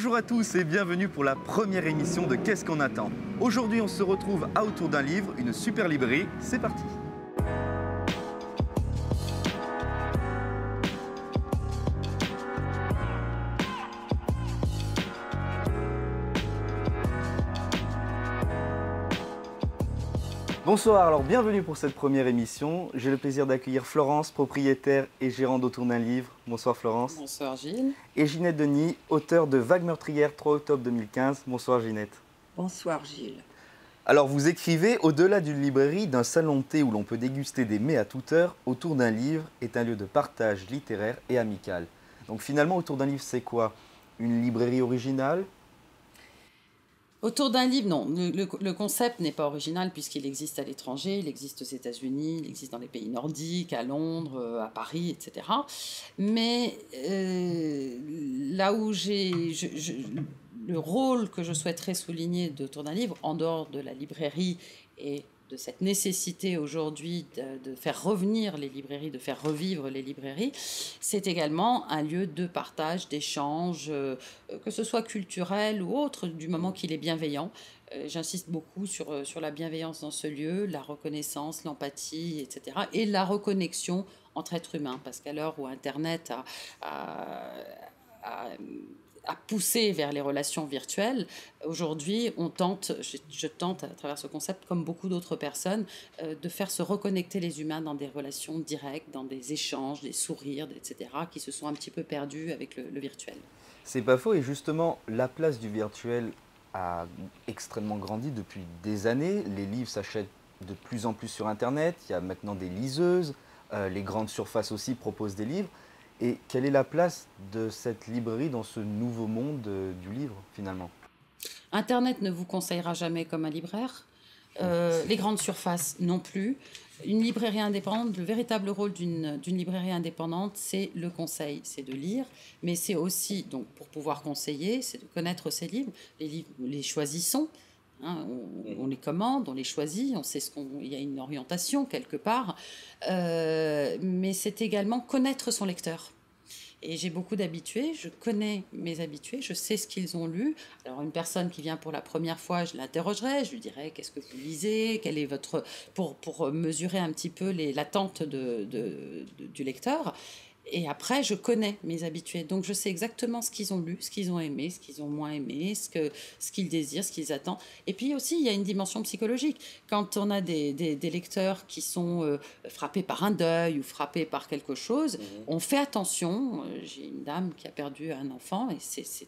Bonjour à tous et bienvenue pour la première émission de Qu'est-ce qu'on attend. Aujourd'hui, on se retrouve à Autour d'un livre, une super librairie. C'est parti. Bonsoir, alors bienvenue pour cette première émission. J'ai le plaisir d'accueillir Florence, propriétaire et gérante d'Autour d'un livre. Bonsoir Florence. Bonsoir Gilles. Et Ginette Denis, auteure de Vague meurtrière, 3 octobre 2015. Bonsoir Ginette. Bonsoir Gilles. Alors vous écrivez, au-delà d'une librairie, d'un salon de thé où l'on peut déguster des mets à toute heure, Autour d'un livre est un lieu de partage littéraire et amical. Donc finalement, Autour d'un livre, c'est quoi? Une librairie originale? Autour d'un livre, non. Le concept n'est pas original puisqu'il existe à l'étranger, il existe aux États-Unis, il existe dans les pays nordiques, à Londres, à Paris, etc. Mais là où le rôle que je souhaiterais souligner d'Autour d'un livre, en dehors de la librairie et de cette nécessité aujourd'hui de faire revenir les librairies, de faire revivre les librairies, c'est également un lieu de partage, d'échange, que ce soit culturel ou autre, du moment qu'il est bienveillant. J'insiste beaucoup sur la bienveillance dans ce lieu, la reconnaissance, l'empathie, etc. Et la reconnexion entre êtres humains, parce qu'à l'heure où Internet a poussé vers les relations virtuelles. Aujourd'hui, je tente à travers ce concept, comme beaucoup d'autres personnes, de faire se reconnecter les humains dans des relations directes, dans des échanges, des sourires, etc., qui se sont un petit peu perdus avec le virtuel. C'est pas faux, et justement, la place du virtuel a extrêmement grandi depuis des années. Les livres s'achètent de plus en plus sur Internet, il y a maintenant des liseuses, les grandes surfaces aussi proposent des livres. Et quelle est la place de cette librairie dans ce nouveau monde du livre, finalement? Internet ne vous conseillera jamais comme un libraire. Les grandes surfaces non plus. Une librairie indépendante, le véritable rôle d'une librairie indépendante, c'est le conseil, c'est de lire, mais c'est aussi, donc pour pouvoir conseiller, c'est de connaître ses livres. Les livres, nous les choisissons. Hein, on les commande, on les choisit, on sait il y a une orientation quelque part, mais c'est également connaître son lecteur. Et j'ai beaucoup d'habitués, je connais mes habitués, je sais ce qu'ils ont lu. Alors une personne qui vient pour la première fois, je l'interrogerai, je lui dirai qu'est-ce que vous lisez, quel est votre... pour mesurer un petit peu l'attente du lecteur. Et après, je connais mes habitués. Donc, je sais exactement ce qu'ils ont lu, ce qu'ils ont aimé, ce qu'ils ont moins aimé, ce qu'ils désirent, ce qu'ils attendent. Et puis aussi, il y a une dimension psychologique. Quand on a des lecteurs qui sont frappés par un deuil ou frappés par quelque chose, on fait attention. J'ai une dame qui a perdu un enfant et c'est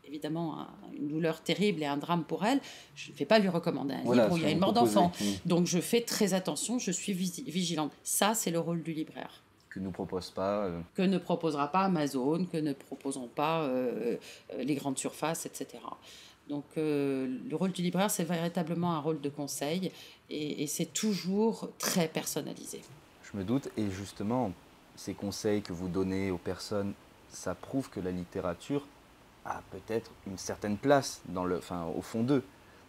évidemment une douleur terrible et un drame pour elle. Je ne vais pas lui recommander un livre où il y a une mort d'enfant. Donc, je fais très attention, je suis vigilante. Ça, c'est le rôle du libraire. Que ne propose pas Que ne proposera pas Amazon, que ne proposeront pas les grandes surfaces, etc. Donc le rôle du libraire, c'est véritablement un rôle de conseil et c'est toujours très personnalisé. Je me doute, et justement, ces conseils que vous donnez aux personnes, ça prouve que la littérature a peut-être une certaine place au fond d'eux.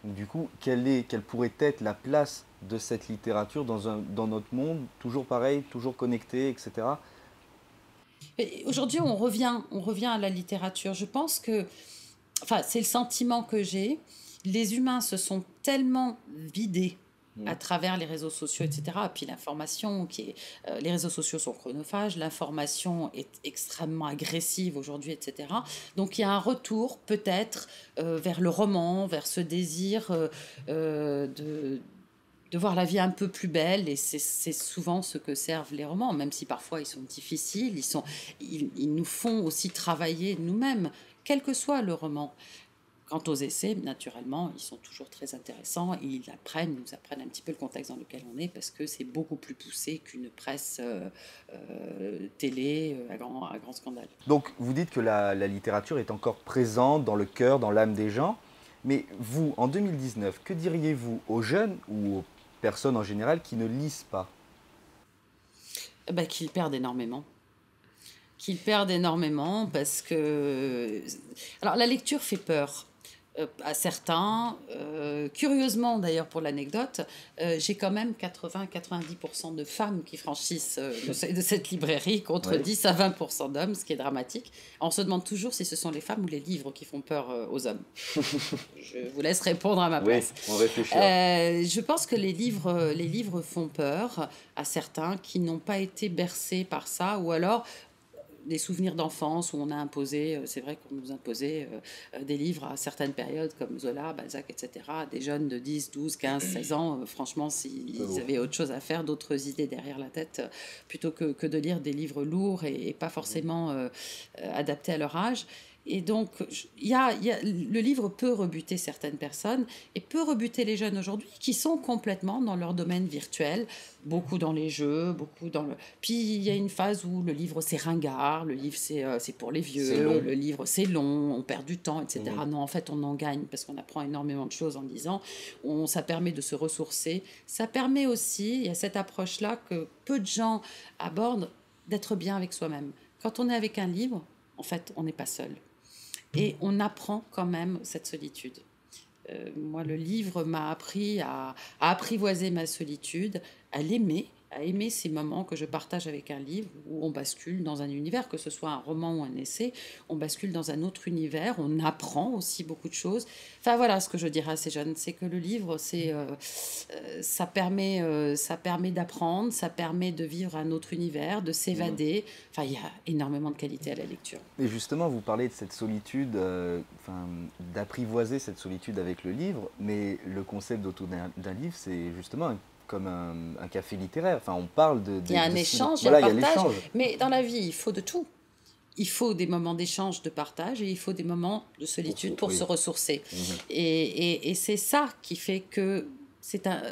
Donc, du coup, quelle pourrait être la place de cette littérature dans notre monde, toujours pareil, toujours connecté, etc. Aujourd'hui, on revient à la littérature. Je pense que, c'est le sentiment que j'ai. Les humains se sont tellement vidés à travers les réseaux sociaux, etc. Et puis l'information, les réseaux sociaux sont chronophages, l'information est extrêmement agressive aujourd'hui, etc. Donc il y a un retour peut-être vers le roman, vers ce désir de voir la vie un peu plus belle, et c'est souvent ce que servent les romans, même si parfois ils sont difficiles, ils nous font aussi travailler nous-mêmes, quel que soit le roman. Quant aux essais, naturellement, ils sont toujours très intéressants et ils nous apprennent un petit peu le contexte dans lequel on est, parce que c'est beaucoup plus poussé qu'une presse télé à grand scandale. Donc vous dites que la littérature est encore présente dans le cœur, dans l'âme des gens, mais vous, en 2019, que diriez-vous aux jeunes ou aux personnes en général qui ne lisent pas? Qu'ils perdent énormément. Parce que... Alors la lecture fait peur. À certains. Curieusement, d'ailleurs, pour l'anecdote, j'ai quand même 80-90% de femmes qui franchissent de cette librairie contre Oui. 10 à 20% d'hommes, ce qui est dramatique. On se demande toujours si ce sont les femmes ou les livres qui font peur aux hommes. Je vous laisse répondre à ma Oui, place. on réfléchira. Je pense que les livres font peur à certains qui n'ont pas été bercés par ça, ou alors des souvenirs d'enfance où on a imposé, c'est vrai qu'on nous imposait des livres à certaines périodes comme Zola, Balzac, etc. Des jeunes de 10, 12, 15, 16 ans, franchement, s'ils avaient autre chose à faire, d'autres idées derrière la tête, plutôt que de lire des livres lourds et pas forcément adaptés à leur âge. Et donc, le livre peut rebuter certaines personnes et peut rebuter les jeunes aujourd'hui qui sont complètement dans leur domaine virtuel, beaucoup dans les jeux, beaucoup dans le... Puis il y a une phase où le livre c'est ringard, le livre c'est pour les C'est vieux, long. le livre c'est long, on perd du temps, etc. Mhm. Non, en fait on en gagne parce qu'on apprend énormément de choses en lisant, ça permet de se ressourcer, ça permet aussi, il y a cette approche-là que peu de gens abordent, d'être bien avec soi-même. Quand on est avec un livre, en fait on n'est pas seul. Et on apprend quand même cette solitude. Moi, le livre m'a appris à apprivoiser ma solitude, à aimer ces moments que je partage avec un livre où on bascule dans un univers, que ce soit un roman ou un essai, on bascule dans un autre univers, on apprend aussi beaucoup de choses. Enfin voilà ce que je dirais à ces jeunes, c'est que le livre, ça permet d'apprendre, ça permet de vivre un autre univers, de Mhm. s'évader. Enfin, il y a énormément de qualité à la lecture. Et justement, vous parlez de cette solitude, enfin, d'apprivoiser cette solitude avec le livre, mais le concept d'autour d'un livre, c'est justement comme un café littéraire. Enfin, on parle Il y a un de ce qui... échange, il y a le Voilà, il y a partage, l'échange. mais dans la vie, il faut de tout. Il faut des moments d'échange, de partage, et il faut des moments de solitude pour Oui. se ressourcer. Mhm. Et c'est ça qui fait que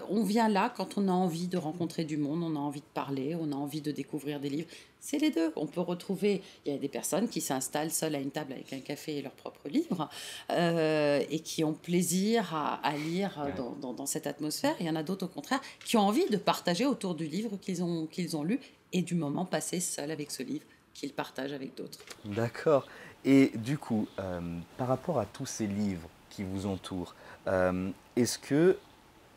on vient là quand on a envie de rencontrer du monde, on a envie de parler, on a envie de découvrir des livres. C'est les deux. On peut retrouver, il y a des personnes qui s'installent seules à une table avec un café et leur propre livre, et qui ont plaisir à lire Ouais. dans cette atmosphère. Il y en a d'autres, au contraire, qui ont envie de partager autour du livre qu'ils ont lu et du moment passé seul avec ce livre qu'ils partagent avec d'autres. D'accord. Et du coup, par rapport à tous ces livres qui vous entourent, est-ce que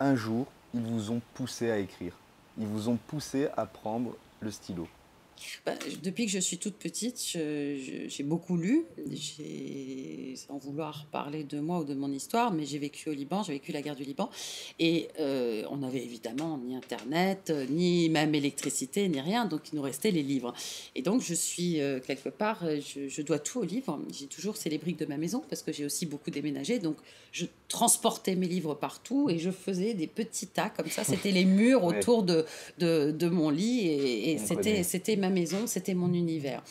un jour, ils vous ont poussé à écrire? Ils vous ont poussé à prendre le stylo? Bah, depuis que je suis toute petite, j'ai beaucoup lu. Sans vouloir parler de moi ou de mon histoire, mais j'ai vécu au Liban, j'ai vécu la guerre du Liban. Et on n'avait évidemment ni Internet, ni même électricité, ni rien. Donc il nous restait les livres. Et donc je suis quelque part, je dois tout aux livres. J'ai toujours, c'est les briques de ma maison, parce que j'ai aussi beaucoup déménagé. Donc je transportais mes livres partout et je faisais des petits tas comme ça. C'était les murs Ouais, autour de mon lit et on connaît. c'était ma maison, c'était mon univers.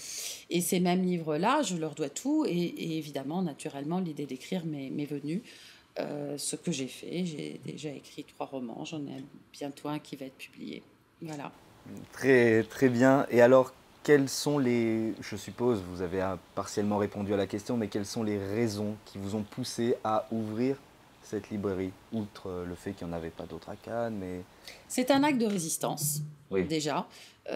Et ces mêmes livres-là, je leur dois tout et évidemment, naturellement, l'idée d'écrire m'est venue. Ce que j'ai fait, j'ai déjà écrit 3 romans, j'en ai bientôt un qui va être publié. Voilà. Très, très bien. Et alors, quelles sont les... Je suppose, vous avez partiellement répondu à la question, mais quelles sont les raisons qui vous ont poussé à ouvrir cette librairie, outre le fait qu'il n'y en avait pas d'autres à Cannes, mais... C'est un acte de résistance, Oui. déjà. Vous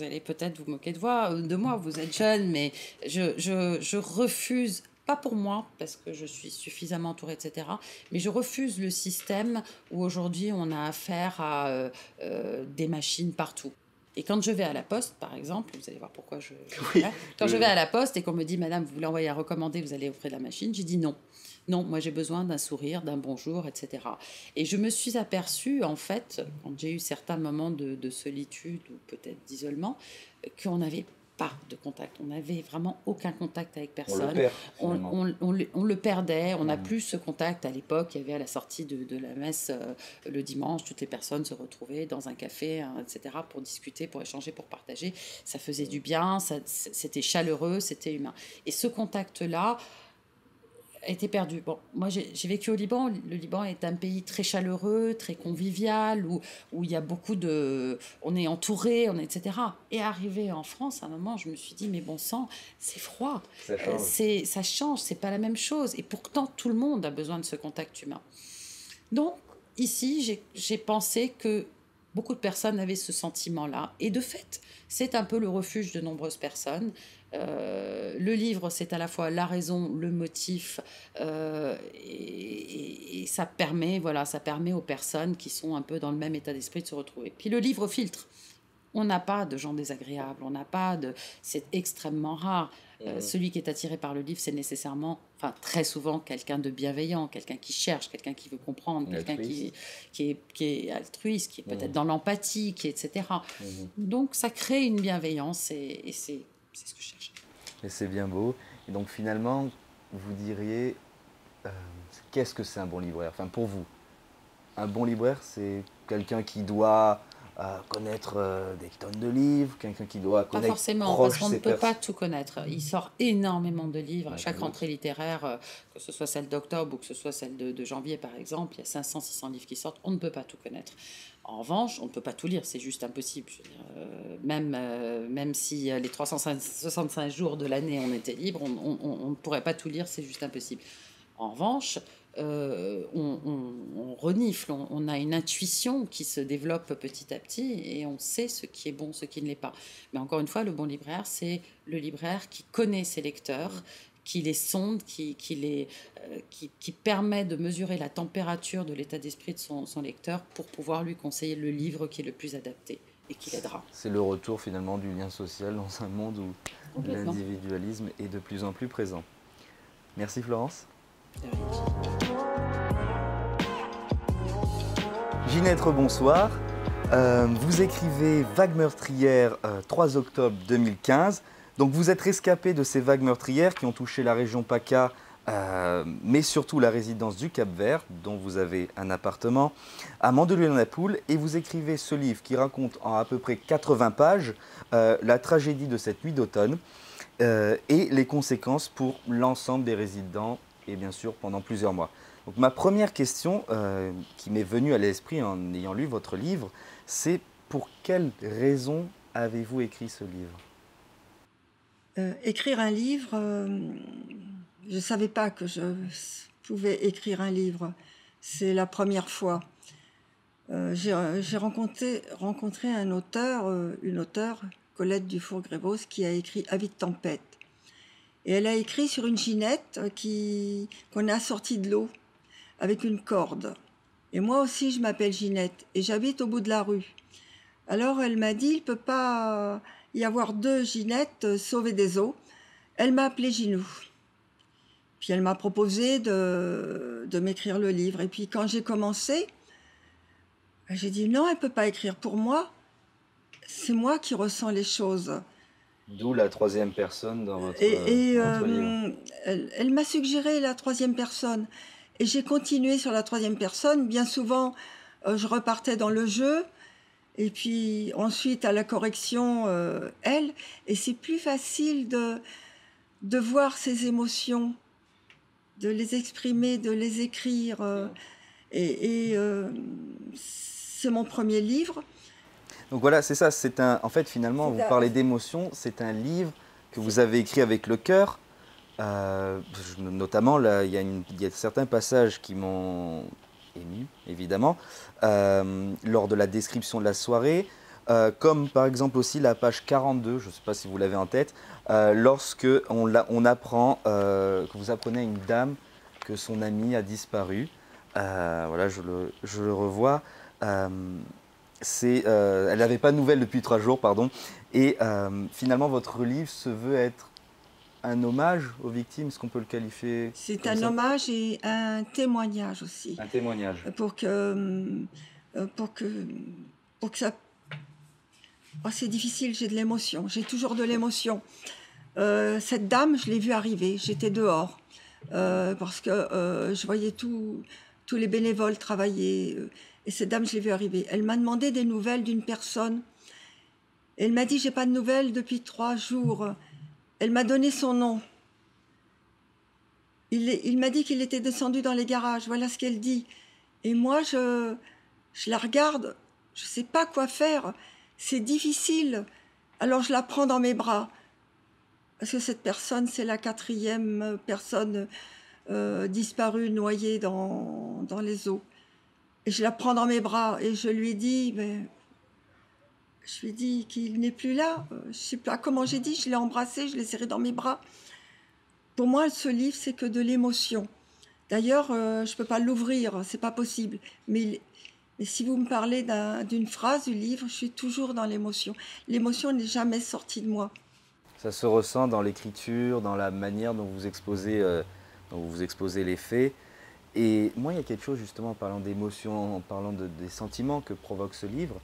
allez peut-être vous moquer de moi, vous êtes jeune, mais je refuse, pas pour moi, parce que je suis suffisamment entourée, etc., mais je refuse le système où aujourd'hui on a affaire à des machines partout. Et quand je vais à la poste, par exemple, vous allez voir pourquoi je dis Oui. là, quand je vais à la poste et qu'on me dit, Madame, vous voulez envoyer un recommandé, vous allez auprès de la machine, j'ai dit non. Non, moi j'ai besoin d'un sourire, d'un bonjour, etc. Et je me suis aperçue, en fait, quand j'ai eu certains moments de solitude ou peut-être d'isolement, qu'on n'avait pas de contact. On n'avait vraiment aucun contact avec On le personne. perd, finalement. On le perdait, on n'a Mhm. plus ce contact. À l'époque, il y avait à la sortie de la messe le dimanche, toutes les personnes se retrouvaient dans un café, hein, etc., pour discuter, pour échanger, pour partager. Ça faisait du bien, c'était chaleureux, c'était humain. Et ce contact-là, a été perdu. Bon, moi j'ai vécu au Liban. Le Liban est un pays très chaleureux, très convivial, où il y a beaucoup de... On est entouré, etc. Et arrivé en France, à un moment, je me suis dit, mais bon sang, c'est froid. Ça change. Ça change, c'est pas la même chose. Et pourtant, tout le monde a besoin de ce contact humain. Donc, ici, j'ai pensé que beaucoup de personnes avaient ce sentiment-là. Et de fait, c'est un peu le refuge de nombreuses personnes. Le livre, c'est à la fois la raison, le motif, et ça permet, voilà, ça permet aux personnes qui sont un peu dans le même état d'esprit de se retrouver. Puis le livre filtre. On n'a pas de gens désagréables, on n'a pas de... C'est extrêmement rare. Celui qui est attiré par le livre, c'est nécessairement, enfin très souvent, quelqu'un de bienveillant, quelqu'un qui cherche, quelqu'un qui veut comprendre, quelqu'un qui est altruiste, qui est peut-être dans l'empathie, etc. Donc ça crée une bienveillance et c'est ce que je cherche. Et c'est bien beau. Et donc finalement, vous diriez, qu'est-ce que c'est un bon libraire? Enfin, pour vous, un bon libraire, c'est quelqu'un qui doit connaître des tonnes de livres, quelqu'un qui doit Pas connaître forcément, parce qu'on ne peut pas tout connaître. Il sort énormément de livres. À chaque rentrée littéraire, que ce soit celle d'octobre ou que ce soit celle de janvier, par exemple, il y a 500-600 livres qui sortent. On ne peut pas tout connaître. En revanche, on ne peut pas tout lire, c'est juste impossible. Je veux dire, même si les 365 jours de l'année on était libre, on ne pourrait pas tout lire, c'est juste impossible. En revanche, on renifle, on a une intuition qui se développe petit à petit et on sait ce qui est bon, ce qui ne l'est pas. Mais encore une fois, le bon libraire, c'est le libraire qui connaît ses lecteurs, qui les sonde, qui permet de mesurer la température de l'état d'esprit de son lecteur pour pouvoir lui conseiller le livre qui est le plus adapté et qui l'aidera. C'est le retour finalement du lien social dans un monde où l'individualisme est de plus en plus présent. Merci Florence. Ginette, bonsoir. Vous écrivez Vagues meurtrières 3 octobre 2015. Donc vous êtes rescapé de ces vagues meurtrières qui ont touché la région PACA, mais surtout la résidence du Cap-Vert, dont vous avez un appartement, à Mandelieu-la-Napoule. Et vous écrivez ce livre qui raconte en à peu près 80 pages la tragédie de cette nuit d'automne et les conséquences pour l'ensemble des résidents et bien sûr pendant plusieurs mois. Donc ma première question qui m'est venue à l'esprit en ayant lu votre livre, c'est pour quelle raison avez-vous écrit ce livre? Écrire un livre, je ne savais pas que je pouvais écrire un livre. C'est la première fois. J'ai rencontré un auteur, une auteure, Colette Dufour-Grévos, qui a écrit Avis de tempête. Et elle a écrit sur une ginette qu'on a sortie de l'eau avec une corde. Et moi aussi, je m'appelle Ginette et j'habite au bout de la rue. Alors elle m'a dit, il ne peut pas y avoir 2 Ginettes sauvées des eaux. Elle m'a appelée Ginou. Puis elle m'a proposé de m'écrire le livre. Et puis quand j'ai commencé, j'ai dit non, elle ne peut pas écrire pour moi. C'est moi qui ressens les choses. D'où la 3e personne dans votre livre. Elle m'a suggéré la 3e personne. Et j'ai continué sur la 3e personne. Bien souvent, je repartais dans le jeu. Et puis ensuite, à la correction, elle. Et c'est plus facile de voir ses émotions, de les exprimer, de les écrire. C'est mon premier livre. Donc voilà, c'est ça. En fait, finalement, vous parlez d'émotion. C'est un livre que vous avez écrit avec le cœur. Notamment, là, il y a certains passages qui m'ont ému, évidemment, lors de la description de la soirée, comme par exemple aussi la page 42, je ne sais pas si vous l'avez en tête, lorsque on apprend que vous apprenez à une dame que son ami a disparu. Voilà, je le revois. Elle n'avait pas de nouvelles depuis 3 jours, pardon. Et finalement, votre livre se veut être un hommage aux victimes, est-ce qu'on peut le qualifier? C'est un hommage et un témoignage aussi. Un témoignage. Pour que ça... Oh, c'est difficile, j'ai de l'émotion, j'ai toujours de l'émotion. Cette dame, je l'ai vue arriver, j'étais dehors, parce que je voyais tous les bénévoles travailler, et cette dame, je l'ai vue arriver. Elle m'a demandé des nouvelles d'une personne. Elle m'a dit, j'ai pas de nouvelles depuis 3 jours. Elle m'a donné son nom. Il m'a dit qu'il était descendu dans les garages. Voilà ce qu'elle dit. Et moi, je la regarde. Je ne sais pas quoi faire. C'est difficile. Alors, je la prends dans mes bras. Parce que cette personne, c'est la 4e personne disparue, noyée dans les eaux. Et je la prends dans mes bras et je lui dis, mais Je lui ai dit qu'il n'est plus là. Je ne sais pas comment j'ai dit, je l'ai embrassé, je l'ai serré dans mes bras. Pour moi, ce livre, c'est que de l'émotion. D'ailleurs, je ne peux pas l'ouvrir, c'est pas possible. Mais si vous me parlez d'une phrase du livre, je suis toujours dans l'émotion. L'émotion n'est jamais sortie de moi. Ça se ressent dans l'écriture, dans la manière dont vous exposez les faits. Et moi, il y a quelque chose, justement, en parlant d'émotion, en parlant des sentiments que provoque ce livre,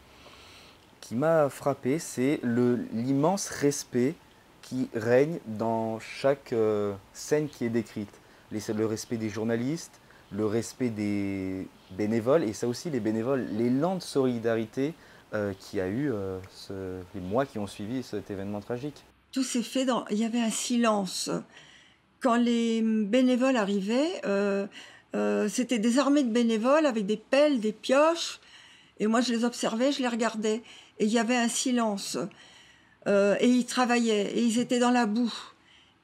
qui m'a frappé, c'est l'immense respect qui règne dans chaque scène qui est décrite. Le respect des journalistes, le respect des bénévoles, et ça aussi, les bénévoles, l'élan de solidarité qu'il y a eu les mois qui ont suivi cet événement tragique. Tout s'est fait il y avait un silence. Quand les bénévoles arrivaient, c'était des armées de bénévoles avec des pelles, des pioches, et moi je les observais, je les regardais, et il y avait un silence. Et ils travaillaient, et ils étaient dans la boue.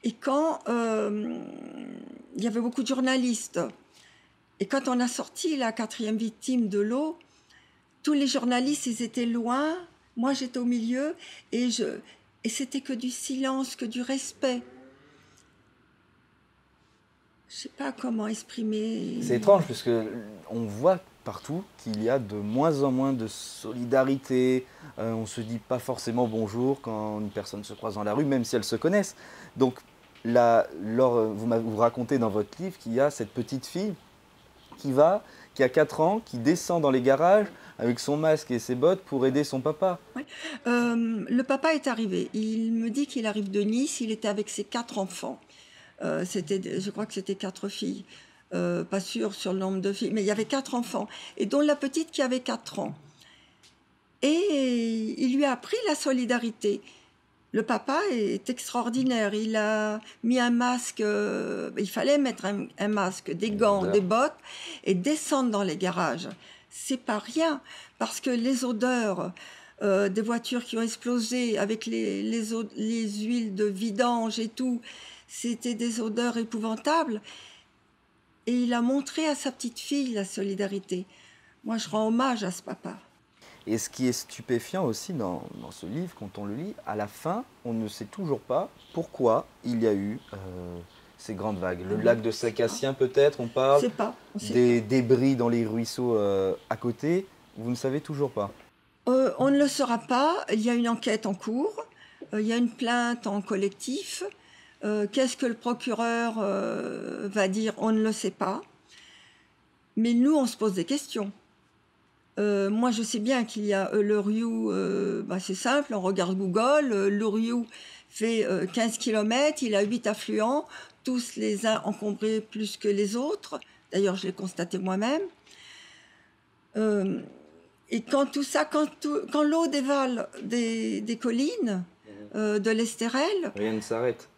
Et quand il y avait beaucoup de journalistes, et quand on a sorti la 4e victime de l'eau, tous les journalistes, ils étaient loin, moi j'étais au milieu, et c'était que du silence, que du respect. Je ne sais pas comment exprimer. C'est étrange, parce qu'on voit partout qu'il y a de moins en moins de solidarité. On ne se dit pas forcément bonjour quand une personne se croise dans la rue, même si elles se connaissent. Donc, là, vous racontez dans votre livre qu'il y a cette petite fille qui a 4 ans, qui descend dans les garages avec son masque et ses bottes pour aider son papa. Oui. Le papa est arrivé. Il me dit qu'il arrive de Nice. Il était avec ses 4 enfants. Je crois que c'était 4 filles. Pas sûr sur le nombre de filles, mais il y avait 4 enfants, et dont la petite qui avait 4 ans. Et il lui a appris la solidarité. Le papa est extraordinaire. Il a mis un masque, il fallait mettre un masque, des gants, des bottes, et descendre dans les garages. C'est pas rien, parce que les odeurs des voitures qui ont explosé avec les huiles de vidange et tout, c'était des odeurs épouvantables. Et il a montré à sa petite fille la solidarité. Moi, je rends hommage à ce papa. Et ce qui est stupéfiant aussi dans ce livre, quand on le lit, à la fin, on ne sait toujours pas pourquoi il y a eu ces grandes vagues. Le lac de Sacassien, peut-être, on parle. Des débris dans les ruisseaux à côté. Vous ne savez toujours pas. On ne le saura pas. Il y a une enquête en cours. Il y a une plainte en collectif. Qu'est-ce que le procureur va dire? On ne le sait pas. Mais nous, on se pose des questions. Moi, je sais bien qu'il y a le Rioux, c'est simple, on regarde Google, le Rioux fait 15 km, il a 8 affluents, tous les uns encombrés plus que les autres. D'ailleurs, je l'ai constaté moi-même. Et quand tout ça, quand l'eau dévale des collines, de l'Estérel, rien ne s'arrête.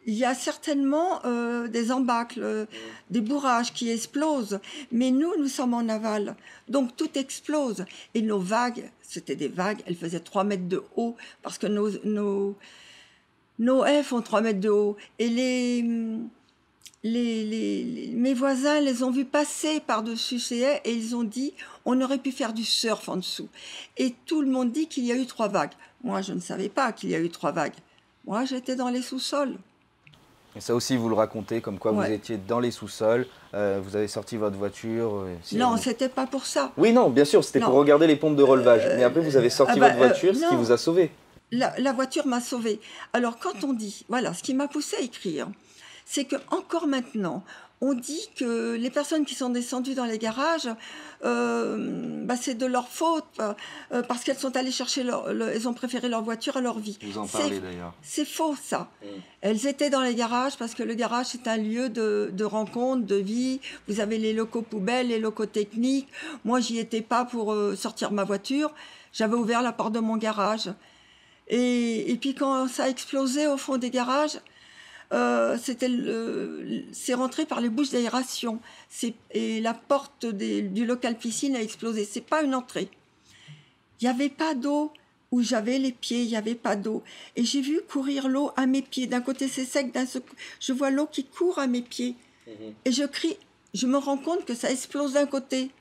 Il y a certainement des embâcles, des bourrages qui explosent. Mais nous sommes en aval. Donc tout explose. Et nos vagues, c'était des vagues, elles faisaient 3 mètres de haut, parce que nos haies font 3 mètres de haut. Et mes voisins les ont vus passer par-dessus ces haies et ils ont dit on aurait pu faire du surf en dessous. Et tout le monde dit qu'il y a eu 3 vagues. Moi, je ne savais pas qu'il y a eu 3 vagues. Moi, j'étais dans les sous-sols. Et ça aussi, vous le racontez, comme quoi vous étiez dans les sous-sols, vous avez sorti votre voiture. Non, c'était pas pour ça. Oui, non, bien sûr, c'était pour regarder les pompes de relevage. Mais après, vous avez sorti votre voiture, ce qui vous a sauvé. La voiture m'a sauvée. Alors, quand on dit, voilà, ce qui m'a poussé à écrire, c'est que encore maintenant, on dit que les personnes qui sont descendues dans les garages, c'est de leur faute, parce qu'elles sont allées chercher elles ont préféré leur voiture à leur vie. Vous en parlez d'ailleurs. C'est faux, ça. Elles étaient dans les garages parce que le garage, c'est un lieu de rencontre, de vie. Vous avez les locaux poubelles, les locaux techniques. Moi, j'y étais pas pour sortir ma voiture. J'avais ouvert la porte de mon garage. Et puis quand ça a explosé au fond des garages, c'est rentré par les bouches d'aération. Et la porte du local piscine a explosé. C'est pas une entrée. Il n'y avait pas d'eau où j'avais les pieds, il n'y avait pas d'eau. Et j'ai vu courir l'eau à mes pieds. D'un côté, c'est sec, je vois l'eau qui court à mes pieds. Et je crie, je me rends compte que ça explose d'un côté.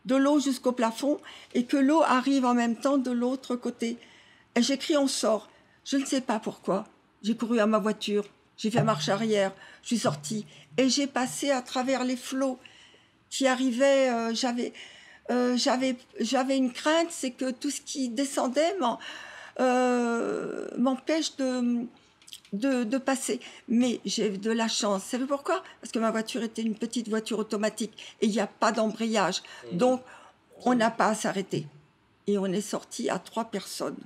de l'eau jusqu'au plafond et que l'eau arrive en même temps de l'autre côté. Et j'écris on sort. Je ne sais pas pourquoi. J'ai couru à ma voiture, j'ai fait marche arrière, je suis sortie et j'ai passé à travers les flots qui arrivaient. J'avais une crainte, c'est que tout ce qui descendait m'empêche de passer. Mais j'ai de la chance. Vous savez pourquoi? Parce que ma voiture était une petite voiture automatique et il n'y a pas d'embrayage. Donc, on n'a pas à s'arrêter. Et on est sorti à 3 personnes.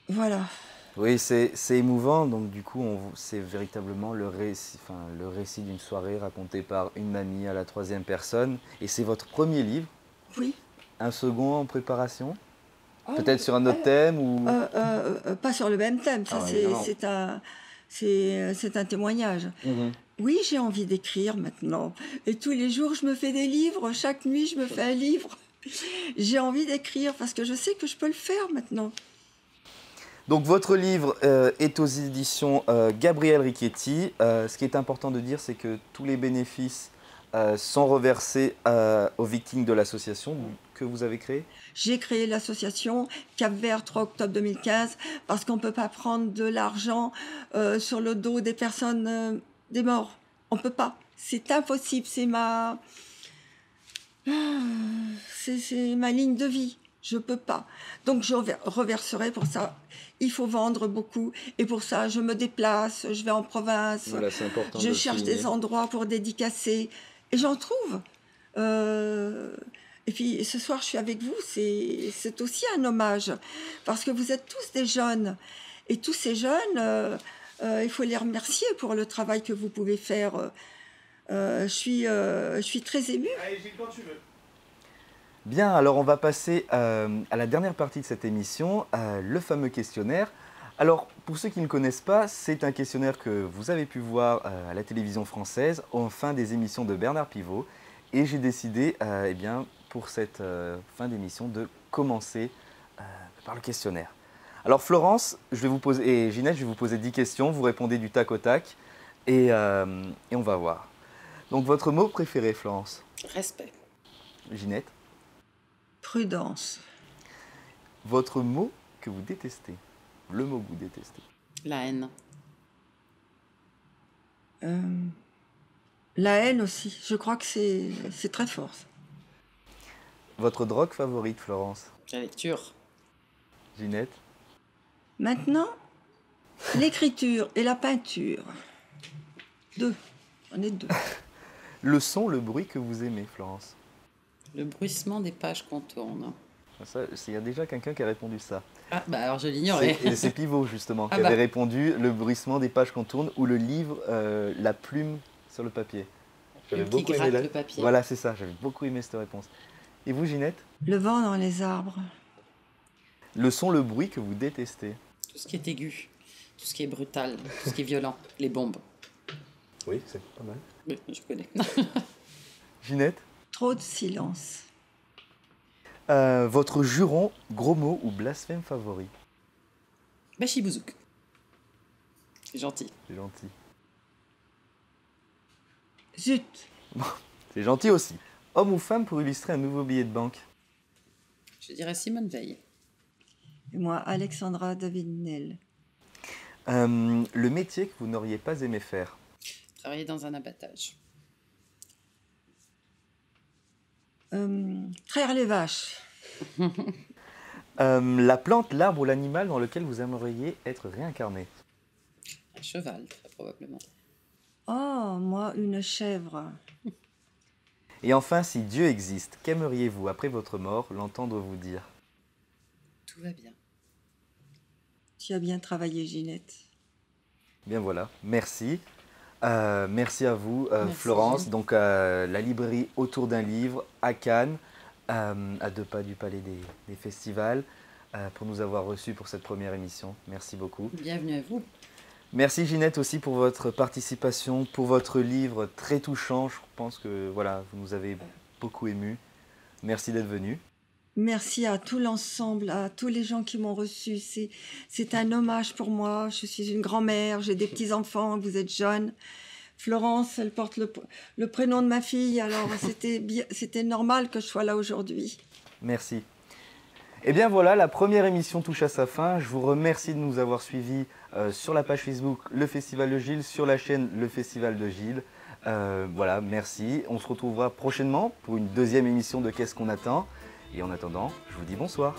Voilà. Oui, c'est émouvant. Donc du coup, c'est véritablement le récit d'une soirée raconté par une mamie à la 3e personne. Et c'est votre premier livre? Oui. Un second en préparation? Oh, Peut-être sur un autre thème ou... Pas sur le même thème, ça c'est un témoignage. Oui, j'ai envie d'écrire maintenant. Et tous les jours, je me fais des livres. Chaque nuit, je me fais un livre. J'ai envie d'écrire parce que je sais que je peux le faire maintenant. Donc votre livre est aux éditions Gabriel Richetti. Ce qui est important de dire, c'est que tous les bénéfices sont reversés aux victimes de l'association que vous avez créée. J'ai créé l'association Cap-Vert 3 octobre 2015 parce qu'on ne peut pas prendre de l'argent sur le dos des personnes, des morts. On ne peut pas. C'est impossible. C'est ma ligne de vie. Je ne peux pas. Donc je reverserai pour ça. Il faut vendre beaucoup. Et pour ça, je me déplace, je vais en province. Voilà, c'est important je de cherche souligner. des endroits pour dédicacer. Et j'en trouve. Et puis ce soir, je suis avec vous. C'est aussi un hommage. Parce que vous êtes tous des jeunes. Et tous ces jeunes, il faut les remercier pour le travail que vous pouvez faire. Je suis très émue. Allez, Gilles, quand tu veux. Bien, alors on va passer à la dernière partie de cette émission, le fameux questionnaire. Alors, pour ceux qui ne connaissent pas, c'est un questionnaire que vous avez pu voir à la télévision française en fin des émissions de Bernard Pivot. Et j'ai décidé, eh bien, pour cette fin d'émission, de commencer par le questionnaire. Alors Florence, et Ginette, je vais vous poser 10 questions, vous répondez du tac au tac, et on va voir. Donc votre mot préféré, Florence? Respect. Ginette? Prudence. Votre mot que vous détestez? Le mot que vous détestez? La haine. La haine aussi. Je crois que c'est très fort. Ça. Votre drogue favorite, Florence? La lecture. Ginette? Maintenant, l'écriture et la peinture. 2. On est 2. Le son, le bruit que vous aimez, Florence? Le bruissement des pages qu'on tourne. Il y a déjà quelqu'un qui a répondu ça. Ah, bah alors je l'ignorais. C'est Pivot, justement, qui Ah bah. avait répondu le bruissement des pages qu'on tourne ou le livre, la plume sur le papier. Plume qui gratte le papier. Voilà, c'est ça, j'avais beaucoup aimé cette réponse. Et vous, Ginette? Le vent dans les arbres. Le son, le bruit que vous détestez? Tout ce qui est aigu, tout ce qui est brutal, tout ce qui est violent, les bombes. Oui, c'est pas mal. Oui, je connais. Ginette? Trop de silence. Votre juron, gros mot ou blasphème favori? Bachibouzouk. C'est gentil. C'est gentil. Zut. C'est gentil aussi. Homme ou femme pour illustrer un nouveau billet de banque? Je dirais Simone Veil. Et moi, Alexandra David-Nel. Le métier que vous n'auriez pas aimé faire? Travailler dans un abattage. Traire les vaches. La plante, l'arbre ou l'animal dans lequel vous aimeriez être réincarné? Un cheval, très probablement. Oh, moi, une chèvre. Et enfin, si Dieu existe, qu'aimeriez-vous, après votre mort, l'entendre vous dire? Tout va bien. Tu as bien travaillé, Ginette. Bien voilà, merci. Merci à vous, Merci. Florence. Donc, la librairie Autour d'un livre à Cannes, à 2 pas du Palais des Festivals, pour nous avoir reçus pour cette première émission. Merci beaucoup. Bienvenue à vous. Merci Ginette aussi pour votre participation, pour votre livre très touchant. Je pense que voilà, vous nous avez beaucoup émus. Merci d'être venu. Merci à tout l'ensemble, à tous les gens qui m'ont reçu. C'est un hommage pour moi. Je suis une grand-mère, j'ai des petits-enfants, vous êtes jeunes. Florence, elle porte le prénom de ma fille, alors c'était normal que je sois là aujourd'hui. Merci. Et bien voilà, la première émission touche à sa fin. Je vous remercie de nous avoir suivis sur la page Facebook Le Festival de Gilles, sur la chaîne Le Festival de Gilles. Voilà, merci. On se retrouvera prochainement pour une deuxième émission de Qu'est-ce qu'on attend. Et en attendant, je vous dis bonsoir.